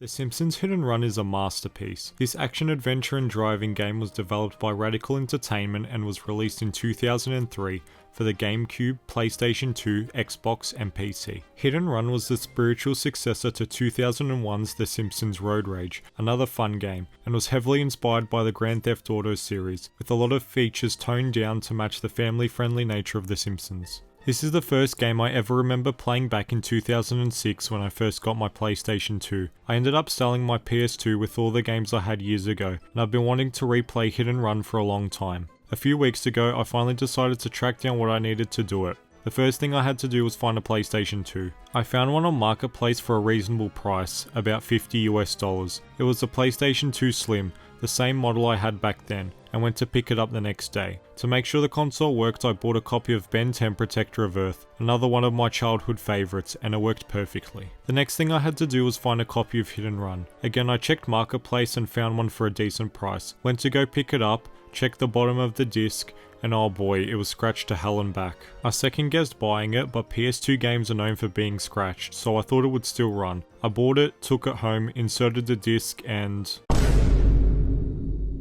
The Simpsons Hit and Run is a masterpiece. This action-adventure and driving game was developed by Radical Entertainment and was released in 2003 for the GameCube, PlayStation 2, Xbox, and PC. Hit and Run was the spiritual successor to 2001's The Simpsons Road Rage, another fun game, and was heavily inspired by the Grand Theft Auto series, with a lot of features toned down to match the family-friendly nature of The Simpsons. This is the first game I ever remember playing back in 2006 when I first got my PlayStation 2. I ended up selling my PS2 with all the games I had years ago, and I've been wanting to replay Hit and Run for a long time. A few weeks ago, I finally decided to track down what I needed to do it. The first thing I had to do was find a PlayStation 2. I found one on Marketplace for a reasonable price, about $50 US. It was a PlayStation 2 Slim, the same model I had back then, and went to pick it up the next day. To make sure the console worked, I bought a copy of Ben 10 Protector of Earth, another one of my childhood favourites, and it worked perfectly. The next thing I had to do was find a copy of Hit and Run. Again, I checked Marketplace and found one for a decent price. Went to go pick it up, checked the bottom of the disc, and oh boy, it was scratched to hell and back. I second guessed buying it, but PS2 games are known for being scratched, so I thought it would still run. I bought it, took it home, inserted the disc, and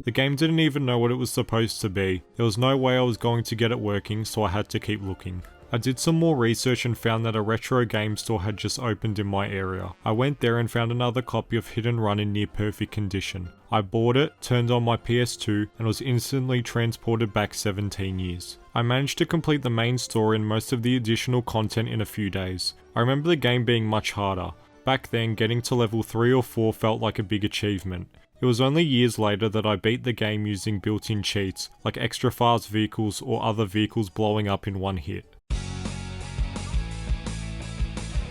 the game didn't even know what it was supposed to be. There was no way I was going to get it working, so I had to keep looking. I did some more research and found that a retro game store had just opened in my area. I went there and found another copy of Hit and Run in near perfect condition. I bought it, turned on my PS2, and was instantly transported back 17 years. I managed to complete the main story and most of the additional content in a few days. I remember the game being much harder. Back then, getting to level 3 or 4 felt like a big achievement. It was only years later that I beat the game using built-in cheats, like extra fast vehicles or other vehicles blowing up in one hit.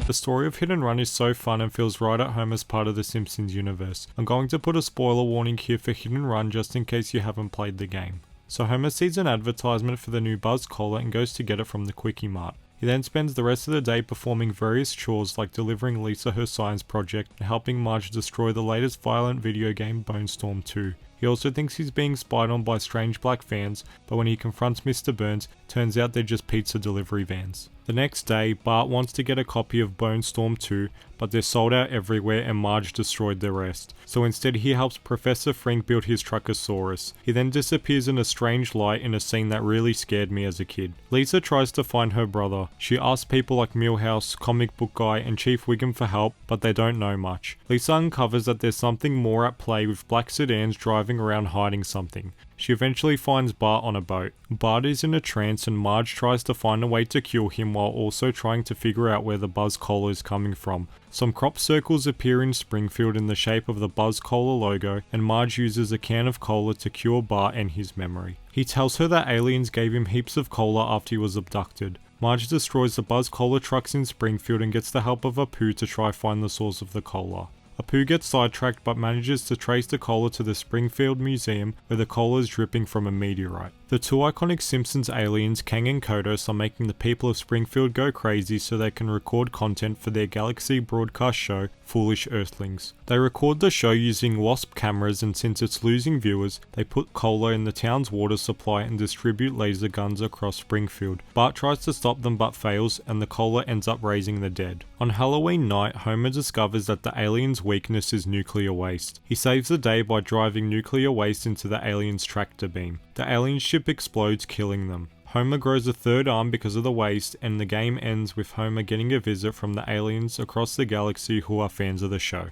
The story of Hit and Run is so fun and feels right at home as part of the Simpsons universe. I'm going to put a spoiler warning here for Hit and Run just in case you haven't played the game. So Homer sees an advertisement for the new Buzz collar and goes to get it from the Quickie Mart. He then spends the rest of the day performing various chores like delivering Lisa her science project and helping Marge destroy the latest violent video game Bone Storm 2. He also thinks he's being spied on by strange black vans, but when he confronts Mr. Burns, turns out they're just pizza delivery vans. The next day, Bart wants to get a copy of Bone Storm 2, but they're sold out everywhere and Marge destroyed the rest. So instead he helps Professor Frink build his Truckosaurus. He then disappears in a strange light in a scene that really scared me as a kid. Lisa tries to find her brother. She asks people like Milhouse, Comic Book Guy, and Chief Wiggum for help, but they don't know much. Lisa uncovers that there's something more at play with black sedans driving around hiding something. She eventually finds Bart on a boat. Bart is in a trance and Marge tries to find a way to cure him while also trying to figure out where the Buzz collar is coming from. Some crop circles appear in Springfield in the shape of the Buzz Cola logo, and Marge uses a can of cola to cure Bart and his memory. He tells her that aliens gave him heaps of cola after he was abducted. Marge destroys the Buzz Cola trucks in Springfield and gets the help of Apu to try find the source of the cola. Apu gets sidetracked but manages to trace the cola to the Springfield Museum where the cola is dripping from a meteorite. The two iconic Simpsons aliens, Kang and Kodos, are making the people of Springfield go crazy so they can record content for their Galaxy broadcast show, Foolish Earthlings. They record the show using WASP cameras, and since it's losing viewers, they put cola in the town's water supply and distribute laser guns across Springfield. Bart tries to stop them but fails, and the cola ends up raising the dead. On Halloween night, Homer discovers that the aliens' weakness is nuclear waste. He saves the day by driving nuclear waste into the aliens' tractor beam. The alien ship explodes, killing them. Homer grows a third arm because of the waste, and the game ends with Homer getting a visit from the aliens across the galaxy who are fans of the show.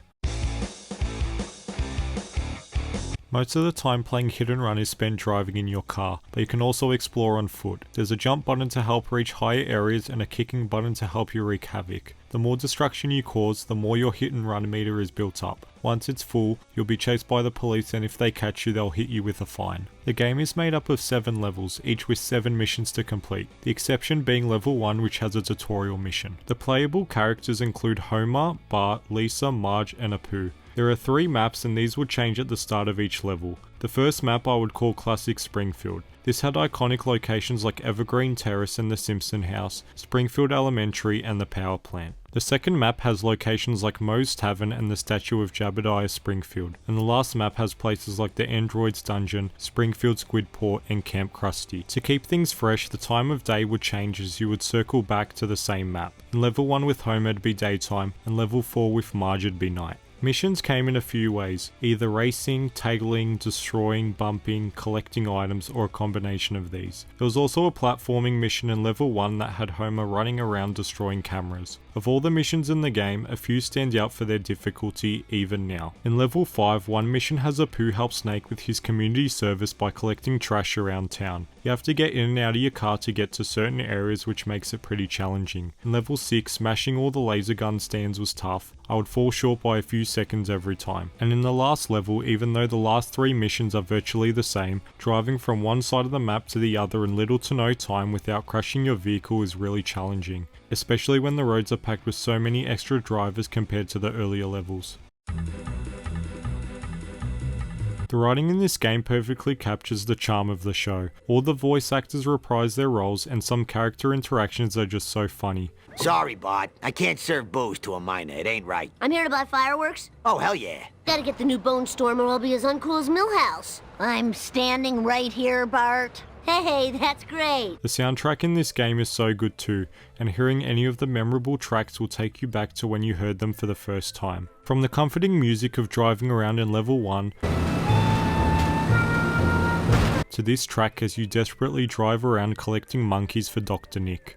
Most of the time playing Hit and Run is spent driving in your car, but you can also explore on foot. There's a jump button to help reach higher areas and a kicking button to help you wreak havoc. The more destruction you cause, the more your Hit and Run meter is built up. Once it's full, you'll be chased by the police, and if they catch you, they'll hit you with a fine. The game is made up of 7 levels, each with 7 missions to complete, the exception being level 1, which has a tutorial mission. The playable characters include Homer, Bart, Lisa, Marge, and Apu. There are 3 maps, and these will change at the start of each level. The first map I would call Classic Springfield. This had iconic locations like Evergreen Terrace and the Simpson House, Springfield Elementary, and the power plant. The second map has locations like Moe's Tavern and the statue of Jebediah Springfield. And the last map has places like the Android's Dungeon, Springfield Squidport, and Camp Krusty. To keep things fresh, the time of day would change as you would circle back to the same map. In level 1 with Homer it'd be daytime, and level 4 with Marge it'd be night. Missions came in a few ways, either racing, tailing, destroying, bumping, collecting items, or a combination of these. There was also a platforming mission in level 1 that had Homer running around destroying cameras. Of all the missions in the game, a few stand out for their difficulty even now. In level 5, one mission has Apu help Snake with his community service by collecting trash around town. You have to get in and out of your car to get to certain areas, which makes it pretty challenging. In level 6, smashing all the laser gun stands was tough. I would fall short by a few seconds every time. And in the last level, even though the last 3 missions are virtually the same, driving from one side of the map to the other in little to no time without crashing your vehicle is really challenging, especially when the roads are packed with so many extra drivers compared to the earlier levels. The writing in this game perfectly captures the charm of the show. All the voice actors reprise their roles, and some character interactions are just so funny. Sorry, Bart. I can't serve booze to a minor. It ain't right. I'm here to buy fireworks. Oh, hell yeah. Gotta get the new Bone Storm or I'll be as uncool as Millhouse. I'm standing right here, Bart. Hey, that's great. The soundtrack in this game is so good too, and hearing any of the memorable tracks will take you back to when you heard them for the first time. From the comforting music of driving around in level 1, to this track as you desperately drive around collecting monkeys for Dr. Nick.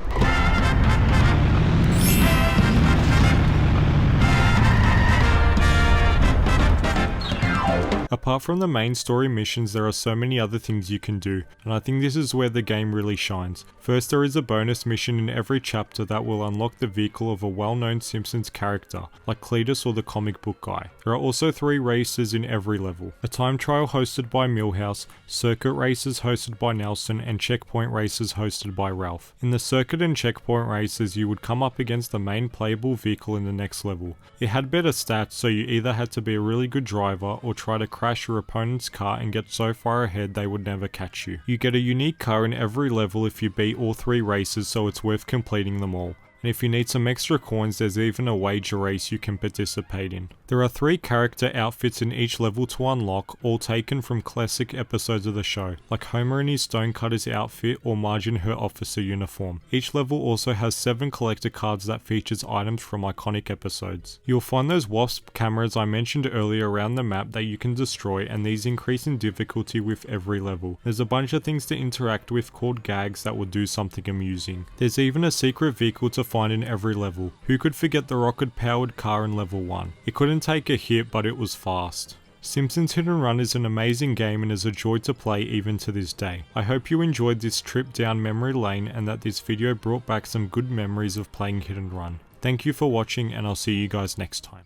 Apart from the main story missions, there are so many other things you can do, and I think this is where the game really shines. First, there is a bonus mission in every chapter that will unlock the vehicle of a well-known Simpsons character, like Cletus or the comic book guy. There are also 3 races in every level. A time trial hosted by Millhouse, circuit races hosted by Nelson, and checkpoint races hosted by Ralph. In the circuit and checkpoint races, you would come up against the main playable vehicle in the next level. It had better stats, so you either had to be a really good driver or try to crash your opponent's car and get so far ahead they would never catch you. You get a unique car in every level if you beat all 3 races, so it's worth completing them all. And if you need some extra coins, there's even a wager race you can participate in. There are 3 character outfits in each level to unlock, all taken from classic episodes of the show, like Homer in his Stonecutter's outfit or Marge in her officer uniform. Each level also has 7 collector cards that features items from iconic episodes. You'll find those wasp cameras I mentioned earlier around the map that you can destroy, and these increase in difficulty with every level. There's a bunch of things to interact with called gags that will do something amusing. There's even a secret vehicle to find in every level. Who could forget the rocket-powered car in level 1? It couldn't take a hit, but it was fast. Simpsons Hit and Run is an amazing game and is a joy to play even to this day. I hope you enjoyed this trip down memory lane and that this video brought back some good memories of playing Hit and Run. Thank you for watching, and I'll see you guys next time.